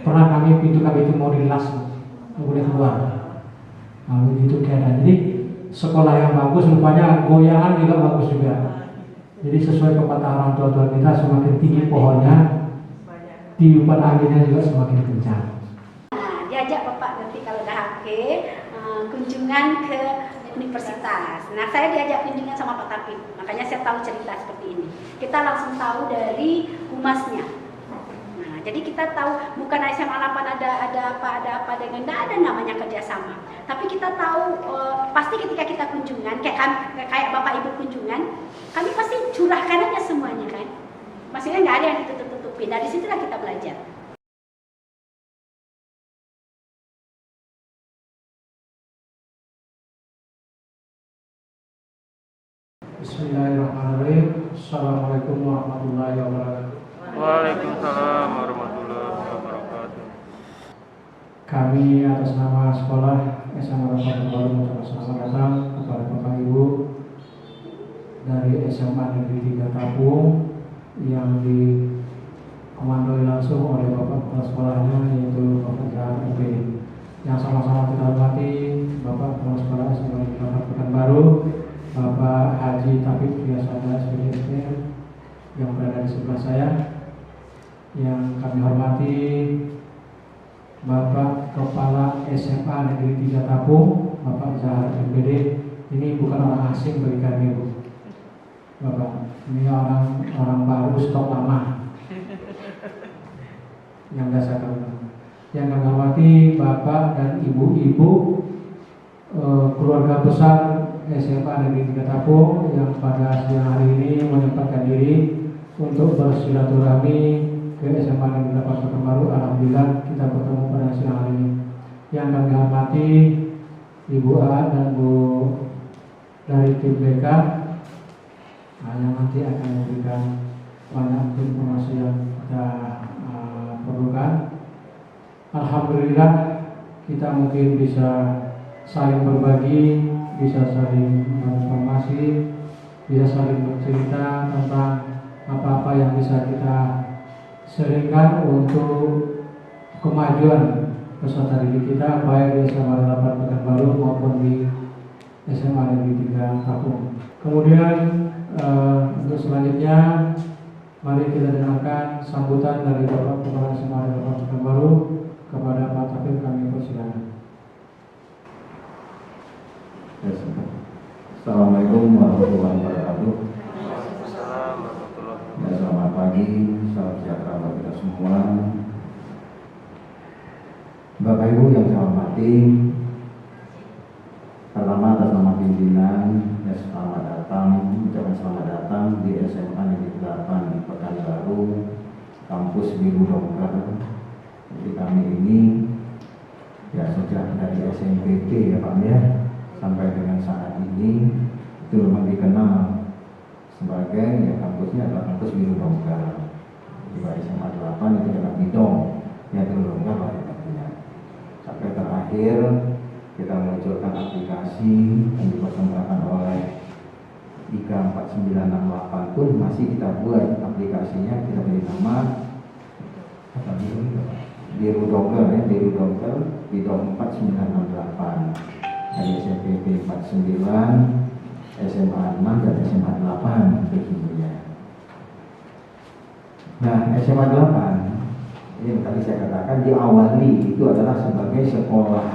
pernah pintu kami itu mau dilas, nggak boleh keluar. Nah, begitu keadaan. Jadi sekolah yang bagus, rupanya goyangan juga bagus juga. Jadi sesuai pepatah orang tua kita, semakin tinggi pohonnya, tiupan anginnya juga semakin kencang. Nah, diajak Bapak nanti kalau udah oke, kunjungan ke universitas. Nah, saya diajak kunjungan sama Pak Tapip, makanya saya tahu cerita seperti ini. Kita langsung tahu dari humasnya. Nah, jadi kita tahu bukan SMA 8 ada apa dengan tidak ada namanya kerjasama. Tapi kita tahu pasti ketika kita kunjungan kayak Bapak Ibu kunjungan, kami pasti curahkan aja semuanya kan. Maksudnya nggak ada yang ditutup-tutupin. Nah, disitulah kita belajar. Bismillahirrahmanirrahim. Assalamualaikum warahmatullahi wabarakatuh. Waalaikumsalam warahmatullahi wabarakatuh. Kami atas nama sekolah SMA Bapak Baru mengucapkan selamat datang kepada Bapak Ibu dari SMA Negeri 3 Tapung yang dikomandoi langsung oleh Bapak Kepala Sekolahnya, yaitu Bapak Zahar MPD. Yang sama-sama kita hormati Bapak Kepala Sekolah SMA Negeri 4 Pekanbaru, Bapak Haji Tapip Triasada SPDSP yang berada di sebelah saya. Yang kami hormati Bapak Kepala SMA Negeri 3 Tapung, Bapak Zahar MPD. Ini bukan orang asing bagi kami, Bu. Bapak, ini orang baru stok lama. Yang biasa kami. Yang kami hormati Bapak dan Ibu-ibu keluarga besar SMA Negeri 3 Tapung yang pada siang hari ini menyempatkan diri untuk bersilaturahmi ke SMA Negeri 8 Pekanbaru. Alhamdulillah kita bertemu pada siang hari ini. Yang kami hormati Ibu A dan Bu dari tim BK yang nanti akan memberikan banyak informasi yang kita perlukan. Alhamdulillah kita mungkin bisa saling berbagi, bisa saling informasi, bisa saling bercerita tentang apa-apa yang bisa kita sharingkan untuk kemajuan peserta didik kita, baik di SMA 8 Pekanbaru maupun di SMA Negeri 3 Tapung. Kemudian untuk selanjutnya, mari kita dengarkan sambutan dari Bapak Kepala SMA Negeri 8 Pekanbaru kepada Pak Tapip. Kami persilakan. Assalamualaikum warahmatullahi wabarakatuh. Waalaikumsalam warahmatullahi wabarakatuh. Ya, selamat pagi, salam sejahtera bagi kita semua. Bapak Ibu yang saya hormati, pertama atas nama pimpinan, ya selamat datang, ucapan selamat datang di SMA Negeri 8 Pekanbaru, kampus Biru Dongker. Jadi kami ini ya sejak dari SMPT ya Pak ya, sampai dengan saat ini itu memang dikenal sebagai ya kampusnya adalah kampus Biru Dongker. Di SMA 8 itu adalah Bidong, ya Biru Dongker lah artinya. Sampai terakhir kita meluncurkan aplikasi yang dipersembahkan oleh IKA 4968 pun masih kita buat aplikasinya, kita beri nama Biru Dongker ya, Biru Dongker Bidong 4968. Dari SMPT 49, SMA 6 dan SMA 8 tentunya. Nah, SMA 8 ini tadi saya katakan diawali itu adalah sebagai sekolah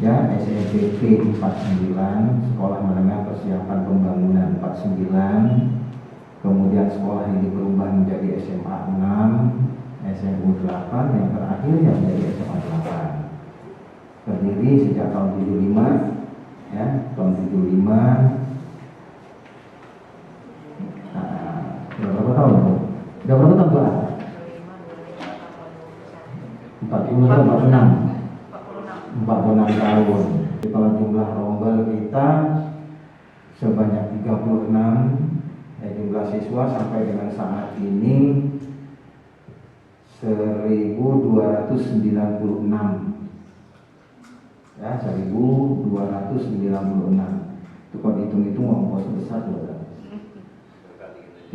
ya SMPT 49, Sekolah Menengah Persiapan Pembangunan 49. Kemudian sekolah ini berubah menjadi SMA 6, SMU 8, yang terakhir yang menjadi SMA 8. Berdiri sejak tahun 75 ya, tahun 75. Berapa tahun Bu? Udah berapa tahun Pak? 46 tahun. Jadi kalau jumlah rombel kita sebanyak 36 ya, jumlah siswa sampai dengan saat ini 1296 ya, 1296. Itu kalau dihitung-hitung ongkos besar loh.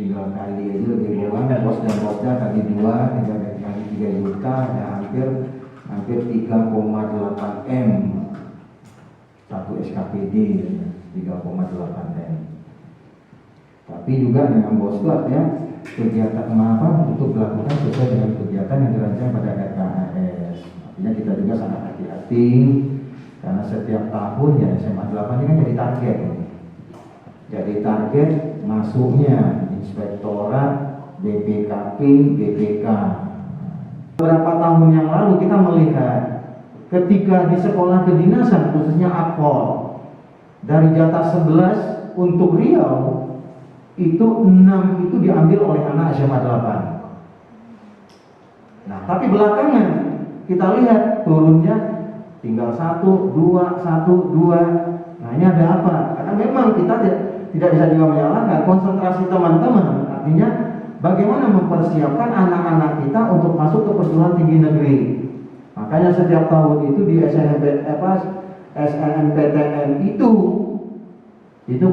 Tinggal kali aja lebih doang, pos dan posnya kali 2, tinggal kali 3. 3 juta, ada hampir 3,8 M satu SKPD, 3,8 M. Tapi juga dengan boslat ya, kegiatan apa untuk dilakukan sesuai dengan kegiatan yang dirancang pada RKAS. Artinya kita juga sangat hati-hati karena setiap tahun ya SMA 8 ini kan jadi target. Jadi target masuknya inspektorat, BPKP, BPK. Beberapa tahun yang lalu kita melihat ketika di sekolah kedinasan khususnya Akpol dari jatah 11 untuk Riau itu 6 itu diambil oleh anak SMA 8. Nah, tapi belakangan kita lihat turunnya tinggal 1, 2, 1, 2. Nah, ini ada apa? Karena memang kita tidak bisa juga menyalahkan konsentrasi teman-teman. Artinya bagaimana mempersiapkan anak-anak kita untuk masuk ke perguruan tinggi negeri. Makanya setiap tahun itu di SNMPTN itu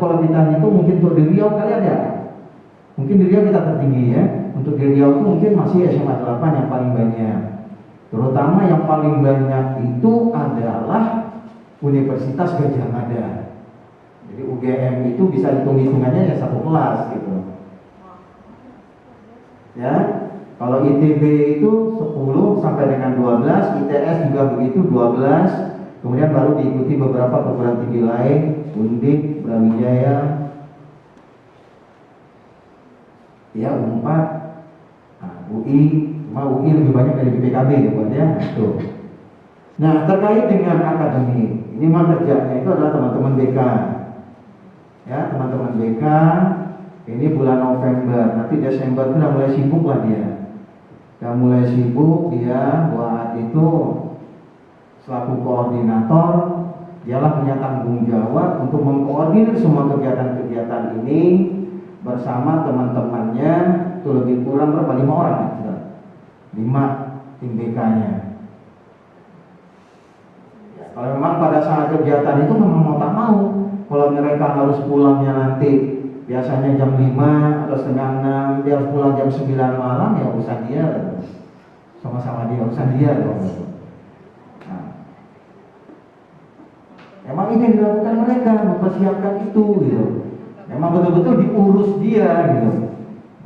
kalau kita hitung mungkin untuk di Riau kali ada. Mungkin di Riau kita tertinggi ya. Untuk di Riau itu mungkin masih SMA 8 yang paling banyak. Terutama yang paling banyak itu adalah Universitas Gadjah Mada. Jadi UGM itu bisa hitung-hitungannya ya satu kelas gitu. Ya, kalau ITB itu 10 sampai dengan 12, ITS juga begitu 12. Kemudian baru diikuti beberapa perguruan tinggi lain, Undip, Brawijaya, ya U4, UI, cuma UI lebih banyak dari BPKB ya. Tuh. Nah, terkait dengan akademik, ini mah kerjanya itu adalah teman-teman BK. Ya, teman-teman BK, ini bulan November, nanti Desember itu udah mulai sibuk lah dia. Udah mulai sibuk dia buat itu selaku koordinator, dialah punya tanggung jawab untuk mengkoordinir semua kegiatan-kegiatan ini bersama teman-temannya. Itu lebih kurang berapa? 5 orang ya? 5 tim BK-nya. Ya, kalau memang pada saat kegiatan itu memang mau tak mau, kalau mereka harus pulangnya nanti biasanya jam 5 atau setengah 6, dia harus pulang jam 9 malam, ya urusan dia, sama-sama dia, urusan dia dong. Nah, emang ini yang dilakukan mereka, mempersiapkan itu gitu. Memang betul-betul diurus dia gitu.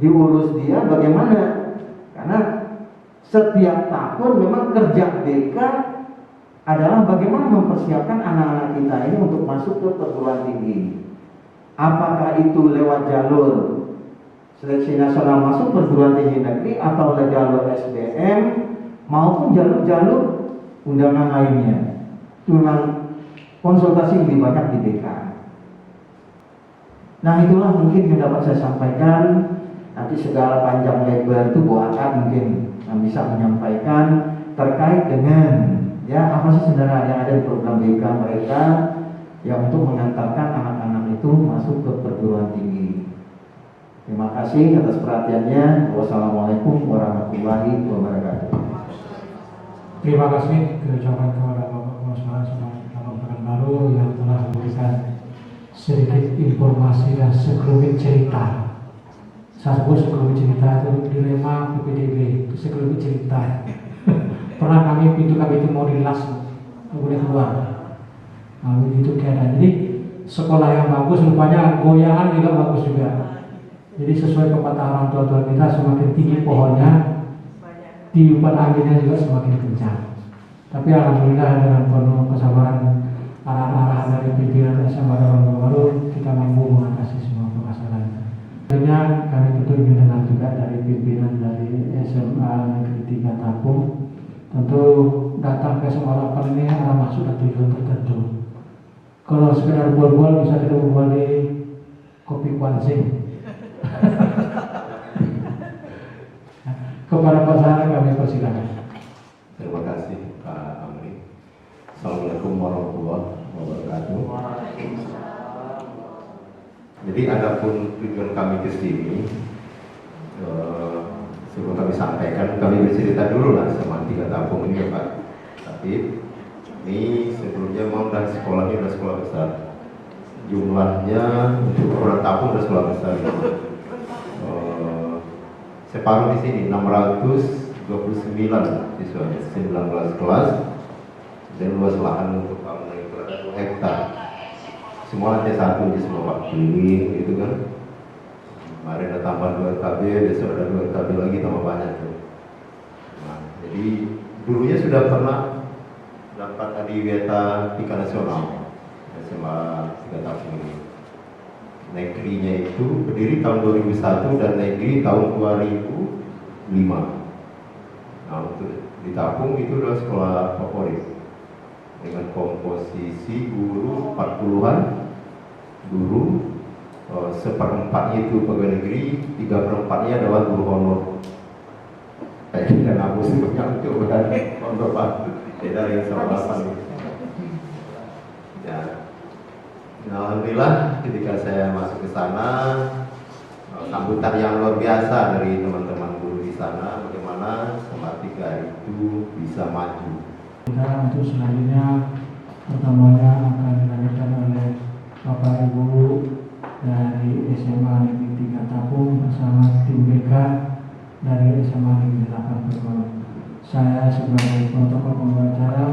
Diurus dia bagaimana? Karena setiap tahun memang kerja BK adalah bagaimana mempersiapkan anak-anak kita ini untuk masuk ke perguruan tinggi. Apakah itu lewat jalur seleksi nasional masuk perguruan tinggi negeri atau lewat jalur SBM maupun jalur-jalur undangan lainnya. Itu memang konsultasi lebih banyak di BK. Nah, itulah mungkin yang dapat saya sampaikan. Nanti segala panjang lebar itu Bu Akad mungkin yang bisa menyampaikan terkait dengan ya apa sih sebenarnya yang ada di program BK mereka yang untuk mengantarkan anak-anak itu masuk ke perguruan tinggi. Terima kasih atas perhatiannya. Wassalamualaikum warahmatullahi wabarakatuh. Terima kasih diucapkan kepada Bapak Kepala Sekolah Baru yang telah memberikan sedikit informasi dan sekelumit cerita. Saya sebut sekelumit cerita itu dilema PPDB, sekelumit cerita. Pernah pintu kami itu mau dilas, nggak boleh keluar. Nah, begitu keadaan. Jadi sekolah yang bagus, rupanya goyangan juga bagus juga. Jadi sesuai pepatah orang tua kita, semakin tinggi pohonnya, tiupan anginnya juga semakin kencang. Tapi alhamdulillah dengan penuh kesabaran arahan-arahan dari pimpinan SMA Baru, kita mampu mengatasi semua permasalahan. Tentunya kami tentu ingin dengar juga dari pimpinan dari SMA Negeri 3 Tapung. Tentu datang ke SMA 8 ini ada maksud dan tujuan tertentu. Kalau sekedar bual-bual bisa kita bual di kopi kuansing. Kepada Pak Sarah kami persilakan. Terima kasih Pak Amri. Assalamualaikum warahmatullahi wabarakatuh. Jadi adapun tujuan kami ke sini, sebelum kami sampaikan, kami bercerita dulu lah sama 3 Tapung ini ya Pak. Tapi ini sebelumnya memang dari sekolahnya adalah sekolah besar. Jumlahnya untuk perguruan Tapung adalah sekolah besar. Separuh di sini 612 29 siswa, 19 kelas, dan luas lahan untuk bangunan itu ada 2 hektar. Semua lantai 1 di semua Pak, keliling gitu kan. Kemarin ada tambah 2 RKB, besok ada 2 RKB lagi tambah banyak tuh. Nah, jadi dulunya sudah pernah dapat adiwiyata tingkat nasional SMA 3 Tapung ini. Negerinya itu berdiri tahun 2001 dan negeri tahun 2005. Nah, untuk di Tapung itu adalah sekolah favorit dengan komposisi guru 40-an guru, seperempatnya itu pegawai negeri, 3/4-nya adalah guru honor. Dan aku sih banyak untuk berada honor Pak, beda yang sama 8 ya. Alhamdulillah ketika saya masuk ke sana, sambutan yang luar biasa dari teman-teman guru di sana, bagaimana Salatiga itu bisa maju. Kita untuk selanjutnya pertemuannya akan dilanjutkan oleh Bapak Ibu dari SMA Negeri 3 Tapung bersama tim BK dari SMA Negeri 8 Permoro. Saya sebagai protokol pembawa acara,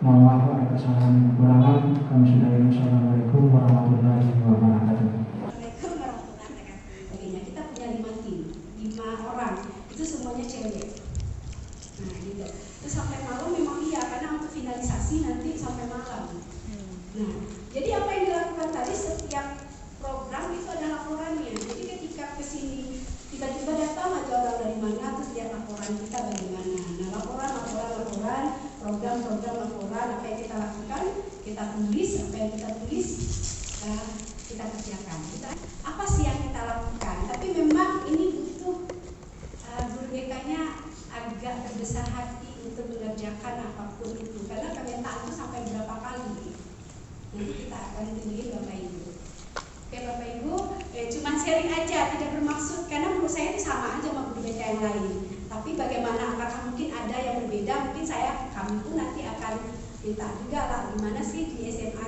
mohon maaf ada kesalahan dan kekurangan. Kami sudahi. Wassalamualaikum warahmatullahi wabarakatuh. Assalamualaikum warahmatullahi wabarakatuh. Kita punya 5 tim, 5 orang, itu semuanya cewek. Nah gitu. Terus sampai malam memang iya, karena untuk finalisasi nanti sampai malam. Nah, jadi apa yang dilakukan tadi, setiap program itu ada laporannya. Jadi ketika kesini tiba-tiba datang aja orang dari mana, terus lihat laporan kita bagaimana. Nah, laporan, program-program laporan apa yang kita lakukan, kita tulis, apa yang kita tulis, kita kerjakan. Apa sih yang kita lakukan? Tapi memang ini butuh guru BK-nya agak berbesar hati untuk mengerjakan apapun itu, karena permintaan itu sampai berapa kali. Nanti kita akan tunjukin Bapak Ibu. Oke Bapak Ibu, cuman sharing aja, tidak bermaksud, karena menurut saya ini sama aja sama guru BK yang lain. Tapi bagaimana, apakah mungkin ada yang berbeda, mungkin kami pun nanti akan minta juga lah, gimana sih di SMA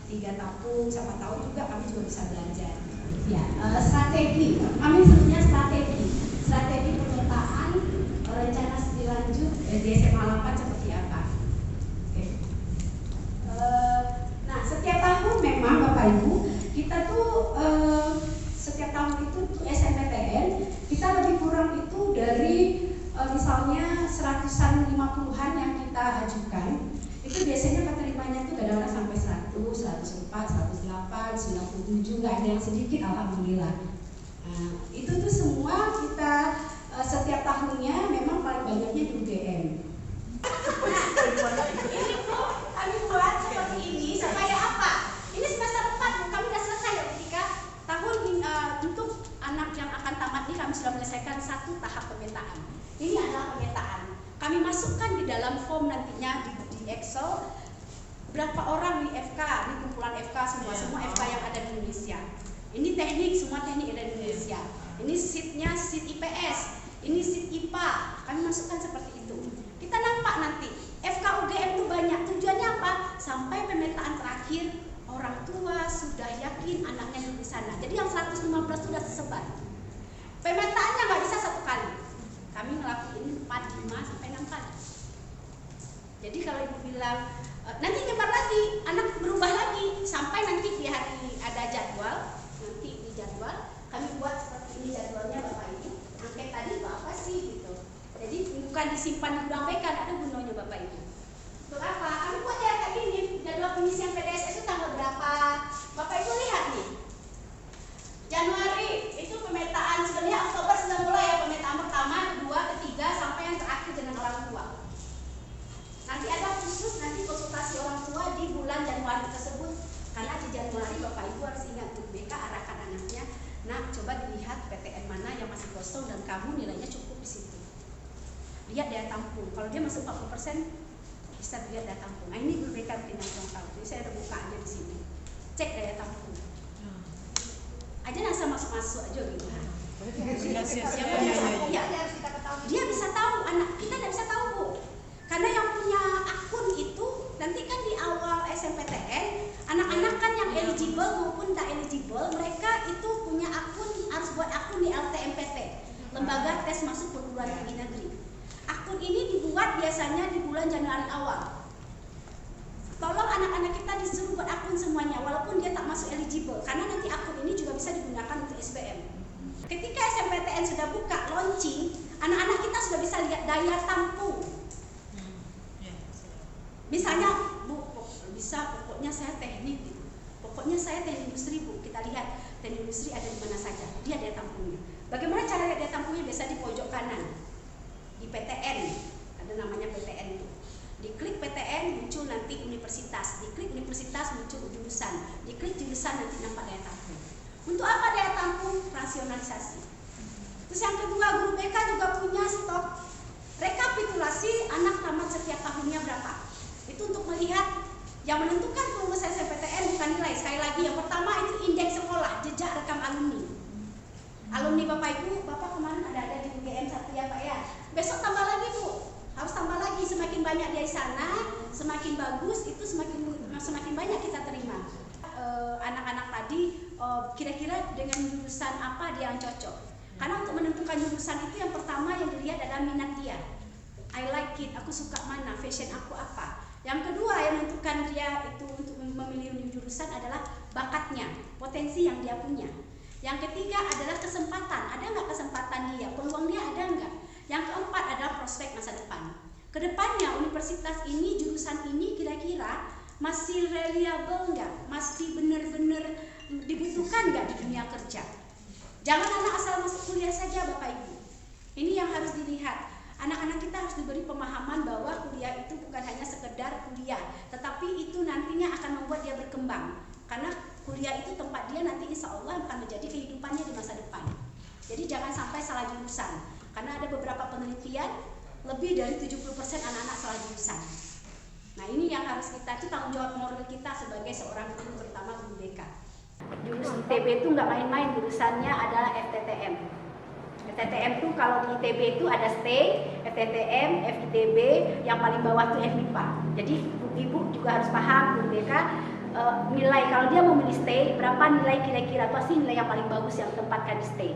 3 Tapung, siapa tahu juga kami juga bisa belajar. Ya, strategi, kami sebutnya strategi pemetaan rencana studi lanjut di SMA 8 seperti apa. Oke. Nah, setiap tahun memang Bapak Ibu, kita tuh setiap tahun itu SNMPTN kita lebih kurang itu dari misalnya 150-an yang kita ajukan, itu biasanya keterimanya itu kadang-kadang sampai 100, 104, 108, 97, nggak ada yang sedikit, alhamdulillah. Nah, itu tuh semua kita setiap tahunnya memang paling banyaknya di UGM. Ini tuh kami buat seperti ini supaya apa? Ini semester 4 kami sudah selesai ya ketika tahun untuk anak yang akan tamat ini kami sudah menyelesaikan 1 tahap pemetaan. Ini adalah pemetaan. Kami masukkan di dalam form nantinya di Excel berapa orang di FK, di kumpulan FK semua FK yang ada di Indonesia. Ini teknik, semua teknik ada di Indonesia. Ini sheet-nya sheet IPS, ini sheet IPA. Kami masukkan seperti itu. Kita nampak nanti FK UGM itu banyak. Tujuannya apa? Sampai pemetaan terakhir orang tua sudah yakin anaknya di sana. Jadi yang 115 sudah tersebar. Pemetaannya nggak bisa 1 kali. Kami ngelakuin 4, 5 sampai 6 kali. Jadi kalau ibu bilang nanti nyebar lagi, anak berubah lagi sampai nanti di hari ada jadwal, nanti di jadwal kami buat seperti ini jadwalnya Bapak Ibu. Angket tadi itu apa sih gitu. Jadi bukan disimpan di gudang BK, ada gunanya Bapak Ibu. Untuk apa? Kami buat ya kayak gini, jadwal pengisian PDS itu tanggal berapa? Bapak Ibu lihat nih. Januari itu pemetaan, sebenarnya Oktober sudah mulai ya pemetaan pertama, kedua, ketiga sampai yang terakhir dengan orang tua. Nanti ada khusus nanti konsultasi orang tua di bulan Januari tersebut, karena di Januari Bapak Ibu harus ingat untuk BK arahkan anaknya. Nah, coba dilihat PTN mana yang masih kosong dan kamu nilainya cukup di situ. Lihat daya tampung. Kalau dia masuk 40%, bisa dilihat daya tampung. Nah, ini guru BK bikin yang tahu. Jadi saya ada bukanya di sini. Cek daya tampung. Aja nasa masuk-masuk aja gitu. Dia bisa tahu, anak kita tidak bisa tahu Bu. Karena yang punya akun itu nanti kan di awal SNMPTN, anak-anak kan yang eligible maupun tak eligible, mereka itu punya akun, harus buat akun di LTMPT, Lembaga Tes Masuk Perguruan Tinggi Negeri. dibuat biasanya di bulan Januari awal. Tolong anak-anak kita disuruh buat akun semuanya, walaupun dia tak masuk eligible, karena nanti akun ini juga bisa digunakan untuk SBM. Ketika SMPTN sudah buka launching, anak-anak kita sudah bisa lihat daya tampung. Misalnya, Bu, pokoknya saya teknik, gitu. Pokoknya saya teknik industri, Bu. Kita lihat teknik industri ada di mana saja, dia daya tampungnya. Bagaimana cara lihat daya tampungnya? Biasa di pojok kanan, di PTN, ada namanya PTN itu. Diklik PTN muncul nanti universitas, diklik universitas muncul jurusan, diklik jurusan nanti nampak daya tampung. Untuk apa daya tampung? Rasionalisasi. Terus yang kedua, guru BK juga punya stok rekapitulasi anak tamat setiap tahunnya berapa. Itu untuk melihat yang menentukan kelulusan SNMPTN bukan nilai. Sekali lagi, yang pertama itu indeks sekolah, jejak rekam alumni. Alumni Bapak Ibu, Bapak kemarin ada di UGM 1 ya Pak ya. Besok tambah lagi Bu, harus tambah lagi. Semakin banyak di sana, semakin bagus, itu semakin banyak kita terima. Anak-anak tadi kira-kira dengan jurusan apa dia yang cocok. Karena untuk menentukan jurusan itu yang pertama yang dilihat adalah minat dia. I like it, aku suka mana, fashion aku apa. Yang kedua yang menentukan dia itu untuk memilih jurusan adalah bakatnya, potensi yang dia punya. Yang ketiga adalah kesempatan, ada nggak kesempatan dia, peluang dia ada nggak. Yang keempat adalah prospek masa depan. Kedepannya universitas ini, jurusan ini kira-kira masih reliable nggak, masih benar-benar dibutuhkan nggak di dunia kerja. Jangan anak asal masuk kuliah saja Bapak Ibu. Ini yang harus dilihat. Anak-anak kita harus diberi pemahaman bahwa kuliah itu bukan hanya sekedar kuliah, tetapi itu nantinya akan membuat dia berkembang. Karena kuliah itu tempat dia nanti insya Allah akan menjadi kehidupannya di masa depan. Jadi jangan sampai salah jurusan. Karena ada beberapa penelitian, lebih dari 70% anak-anak salah jurusan. Nah ini yang harus kita, itu tanggung jawab moral kita sebagai seorang guru, terutama guru BK. Jurusan ITB itu nggak main-main, jurusannya adalah FTTM. FTTM itu kalau di ITB itu ada STE, FTTM, FITB, yang paling bawah itu FMIPA. Jadi ibu juga harus paham, guru BK, nilai kalau dia mau milih STE, berapa nilai kira-kira, apa sih nilai yang paling bagus yang tempatkan di STE.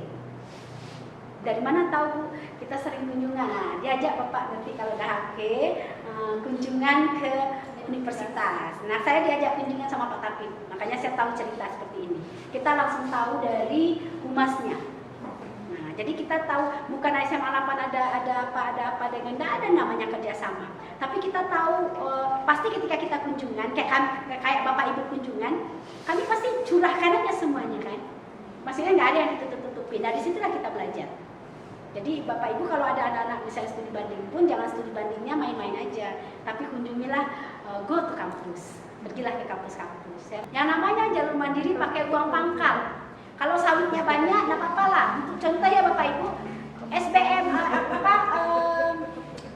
Dari mana tahu? Kita sering kunjungan. Nah, diajak Bapak nanti kalau udah kunjungan ke universitas. Nah, saya diajak kunjungan sama Pak Tapip. Makanya saya tahu cerita seperti ini. Kita langsung tahu dari humasnya. Nah, jadi kita tahu bukan SMA 8 ada apa dengan tidak ada namanya kerjasama. Tapi kita tahu pasti ketika kita kunjungan kayak Bapak Ibu kunjungan, kami pasti curahkan aja semuanya kan. Maksudnya nggak ada yang ditutup-tutupin. Dari situlah kita belajar. Jadi Bapak Ibu kalau ada anak-anak misalnya studi banding pun jangan studi bandingnya main-main aja, tapi kunjungilah go to kampus, pergilah ke kampus-kampus. Ya. Yang namanya jalur mandiri pakai uang pangkal. Kalau sawitnya banyak, nggak apa-apa lah. Untuk contoh ya Bapak Ibu, SBM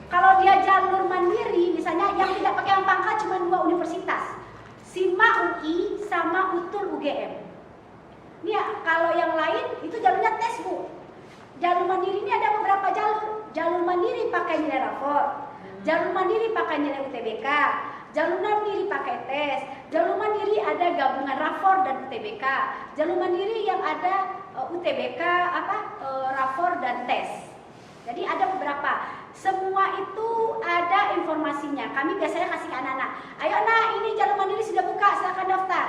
kalau dia jalur mandiri, misalnya yang tidak pakai uang pangkal cuma 2 universitas, SIMA UI sama UTUL UGM. Ini ya, kalau yang lain itu jalurnya tes Bu. Jalur mandiri ini ada beberapa jalur. Jalur mandiri pakai nilai rapor, jalur mandiri pakai nilai UTBK, jalur mandiri pakai tes, jalur mandiri ada gabungan rapor dan UTBK, jalur mandiri yang ada UTBK rapor dan tes. Jadi ada beberapa. Semua itu ada informasinya. Kami biasanya kasih ke anak-anak, ayo nak, ini jalur mandiri sudah buka, silakan daftar.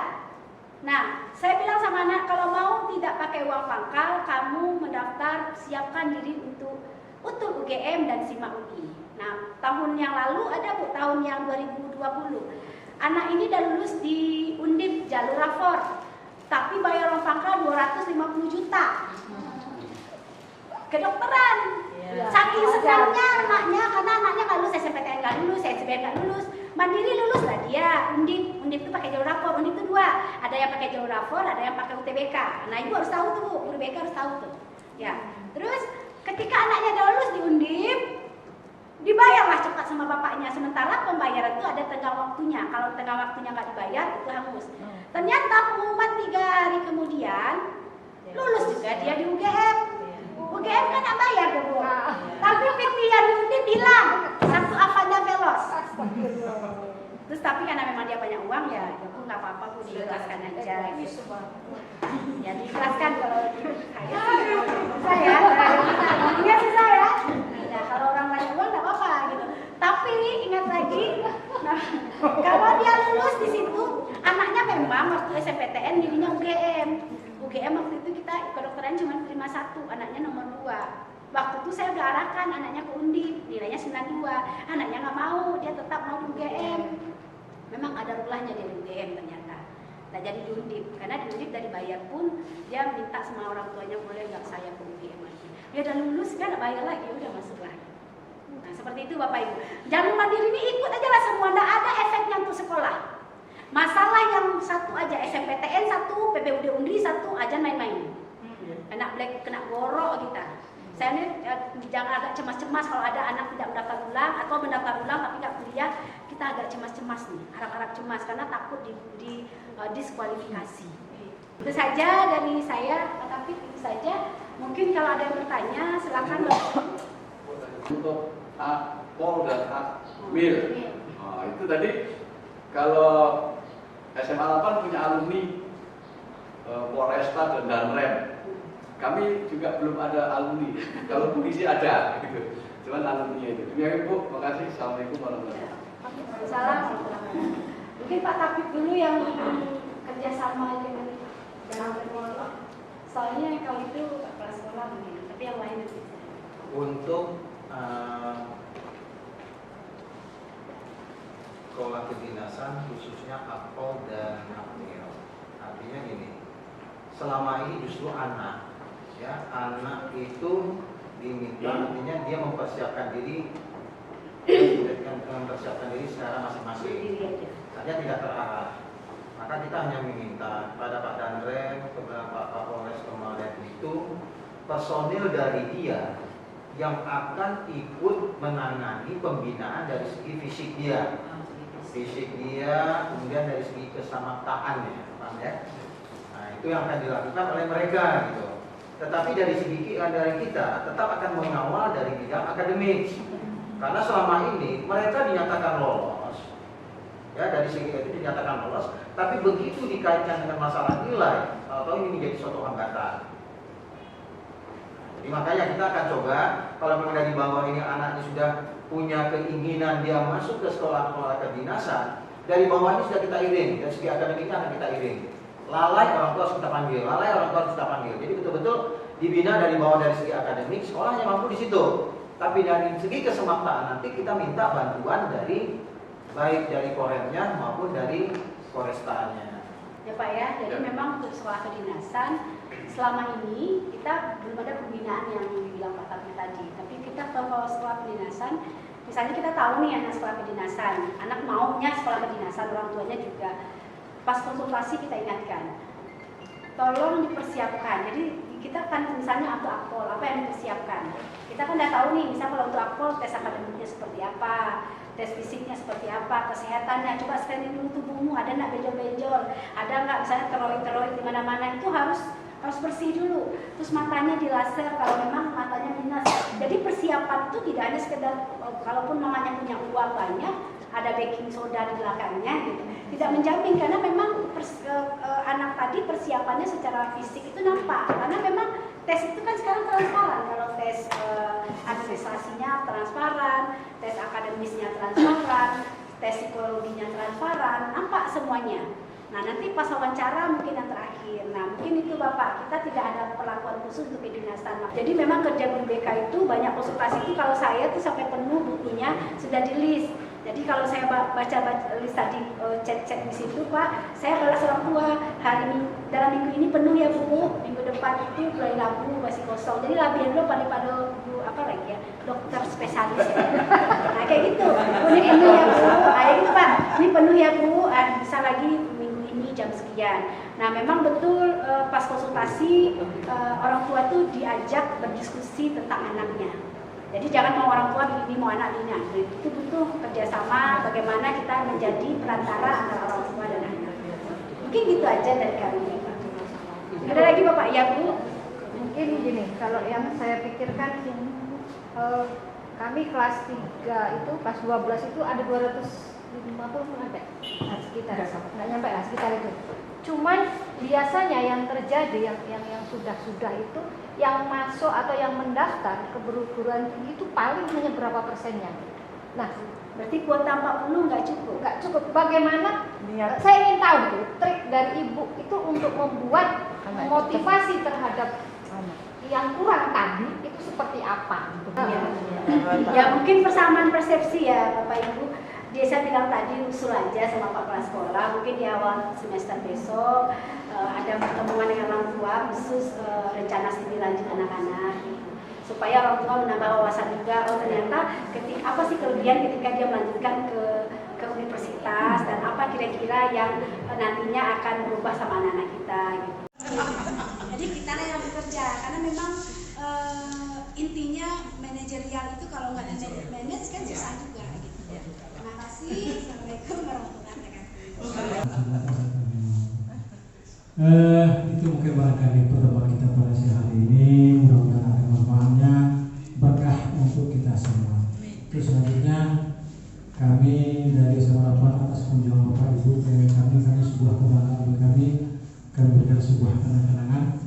Nah, saya bilang sama anak, kalau mau tidak pakai uang pangkal, kamu mendaftar, siapkan diri untuk UTUL UGM dan SIMA UI. Nah, tahun yang lalu ada Bu, tahun yang 2020. Anak ini udah lulus di Undip jalur rapor, tapi bayar uang pangkal 250 juta. Kedokteran. Saking senangnya anaknya, karena anaknya nggak lulus SNMPTN, nggak lulus, SBM nggak lulus. Mandiri lulus lah dia, Undip itu pakai jalur rapor, Undip itu 2, ada yang pakai jalur rapor, ada yang pakai UTBK. Nah ibu harus tahu tuh Bu, guru BK harus tahu tuh. Ya, terus ketika anaknya udah lulus di Undip, dibayarlah cepat sama bapaknya. Sementara pembayaran itu ada tenggang waktunya. Kalau tenggang waktunya nggak dibayar itu hangus. Ternyata pengumuman 3 hari kemudian lulus juga dia di UGM. UGM kan nggak bayar tuh Bu. Tapi pihak di Undip bilang satu Avanda Veloz. Terus tapi karena memang dia banyak uang ya Bu nggak apa-apa Bu, diikhlaskan aja gitu. Ya diikhlaskan kalau saya susah ya. Ya kalau orang banyak uang nggak apa-apa gitu. lagi. Nah, kalau dia lulus di situ, anaknya memang waktu SMPTN dirinya UGM. UGM waktu itu kita kedokteran cuma terima 1, anaknya nomor 2. Waktu itu saya udah arahkan anaknya ke Undip, nilainya 92. Anaknya nggak mau, dia tetap mau di UGM. Memang ada rulahnya dia di UGM ternyata. Nah jadi di Undip, karena di Undip dari bayar pun dia minta sama orang tuanya boleh nggak saya ke UGM lagi. Dia udah lulus kan bayar lagi, udah masuk lagi. Nah seperti itu Bapak Ibu. Jalur mandiri ini ikut aja lah semua, nggak ada efeknya untuk sekolah. Masalah yang satu aja SMPTN 1, PPUD Undri 1 aja main-main. Kena black, kena borok kita. Saya ini jangan agak cemas-cemas kalau ada anak tidak mendaftar ulang atau mendaftar ulang tapi nggak kuliah, kita agak cemas-cemas nih, harap-harap cemas karena takut di diskualifikasi. Itu saja dari saya, tapi itu saja. Mungkin kalau ada yang bertanya silakan. Untuk Akpol dan Akmil, nah, itu tadi kalau SMA 8 punya alumni Polresta dan Danrem. Kami juga belum ada alumni. Kalau polisi ada, gitu. Cuman alumni itu. Demikian Bu, makasih. Assalamualaikum warahmatullahi wabarakatuh. Salam. Mungkin Pak Tapip dulu yang kerjasama dengan Danrem. Soalnya kalau itu kepala sekolah mungkin, tapi yang lain nanti. Untuk sekolah kedinasan khususnya Akpol dan Akmil, artinya gini, selama ini justru anak itu diminta, artinya dia mempersiapkan diri secara masing-masing, saja tidak terarah. Maka kita hanya meminta pada Pak Danrem, kepada Pak Kapolres kemarin itu personil dari dia yang akan ikut menangani pembinaan dari segi fisik dia, kemudian dari segi kesamaptaannya, paham ya? Nah itu yang akan dilakukan oleh mereka gitu. Tetapi dari segi dari kita tetap akan mengawal dari bidang akademik, karena selama ini mereka dinyatakan lolos, ya dari segi itu dinyatakan lolos, tapi begitu dikaitkan dengan masalah nilai, atau ini menjadi suatu hambatan. Jadi makanya kita akan coba, kalau memang dari bawah ini anaknya sudah punya keinginan dia masuk ke sekolah-sekolah kedinasan, dari bawah ini sudah kita iring, dari segi akademiknya akan kita iring. Lalai orang tua harus kita panggil, lalai orang tua harus kita panggil. Jadi betul-betul dibina dari bawah dari segi akademik, sekolahnya mampu di situ. Tapi dari segi kesemaptaan nanti kita minta bantuan dari baik dari koremnya maupun dari korestanya. Ya Pak ya, jadi memang untuk sekolah kedinasan selama ini kita belum ada pembinaan yang dibilang Pak Tapi tadi. Tapi kita kalau sekolah kedinasan, misalnya kita tahu nih anak sekolah kedinasan, anak maunya sekolah kedinasan, orang tuanya juga. Pas konsultasi kita ingatkan, tolong dipersiapkan. Jadi kita kan misalnya untuk Akpol, apa yang dipersiapkan? Kita kan udah tahu nih, misalnya kalau untuk Akpol tes akademiknya seperti apa, tes fisiknya seperti apa, kesehatannya. Coba screening dulu tubuhmu, ada nggak benjol-benjol, ada nggak misalnya keroid-keroid di mana-mana, itu harus bersih dulu. Terus matanya dilaser kalau memang matanya minus. Jadi persiapan itu tidak hanya sekedar kalaupun mamanya punya uang banyak, ada baking soda di belakangnya gitu. Tidak menjamin karena memang anak tadi persiapannya secara fisik itu nampak. Karena memang tes itu kan sekarang transparan. Kalau tes administrasinya transparan, tes akademisnya transparan, tes psikologinya transparan, nampak semuanya. Nah nanti pas wawancara mungkin yang terakhir. Nah mungkin itu Bapak, kita tidak ada perlakuan khusus untuk kedinasan. Jadi memang kerja guru BK itu banyak konsultasi itu kalau saya tuh sampai penuh bukunya sudah di list. Jadi kalau saya baca list tadi chat-chat di situ Pak, saya adalah seorang tua dalam minggu ini penuh ya Bu, minggu depan itu mulai Rabu masih kosong. Jadi labian dulu pada Bu apa lagi ya, dokter spesialis. Nah kayak gitu, ini penuh ya Bu, kayak gitu Pak, ini penuh ya Bu, bisa lagi minggu ini jam sekian. Nah memang betul pas konsultasi orang tua tuh diajak berdiskusi tentang anaknya. Jadi jangan mau orang tua ini mau anak ini. Nah, itu butuh kerjasama bagaimana kita menjadi perantara antara orang tua dan anak. Mungkin gitu aja dari kami. Ada lagi Bapak? Ya Bu. Mungkin gini, kalau yang saya pikirkan kami kelas 3 itu kelas 12 itu ada 250 ada sekitar, nggak nyampe lah sekitar itu. Cuman biasanya yang terjadi yang sudah itu yang masuk atau yang mendaftar ke perguruan tinggi itu paling hanya berapa persennya. Nah, Berarti kuota 40 nggak cukup. nggak cukup. Bagaimana? Saya ingin tahu gitu, trik dari ibu itu untuk membuat motivasi terhadap yang kurang tadi itu seperti apa? Ya mungkin persamaan persepsi ya Bapak Ibu. Dia saya bilang tadi usul aja sama Pak Kepala Sekolah, mungkin di awal semester besok ada pertemuan dengan orang tua khusus rencana studi lanjut anak-anak gitu. Supaya orang tua menambah wawasan juga, oh ternyata apa sih kelebihan ketika dia melanjutkan ke universitas dan apa kira-kira yang nantinya akan berubah sama anak-anak kita gitu. Jadi kita yang bekerja karena memang intinya manajerial itu kalau nggak di manage kan susah juga gitu. Terima kasih. Assalamualaikum warahmatullahi wabarakatuh. Itu mungkin barangkali pertemuan kita pada siang hari ini. Mudah-mudahan ada manfaatnya, berkah untuk kita semua. Terus selanjutnya kami dari Semarapan atas kunjungan Bapak Ibu ke kami sebuah kebanggaan bagi kami berikan sebuah kenang-kenangan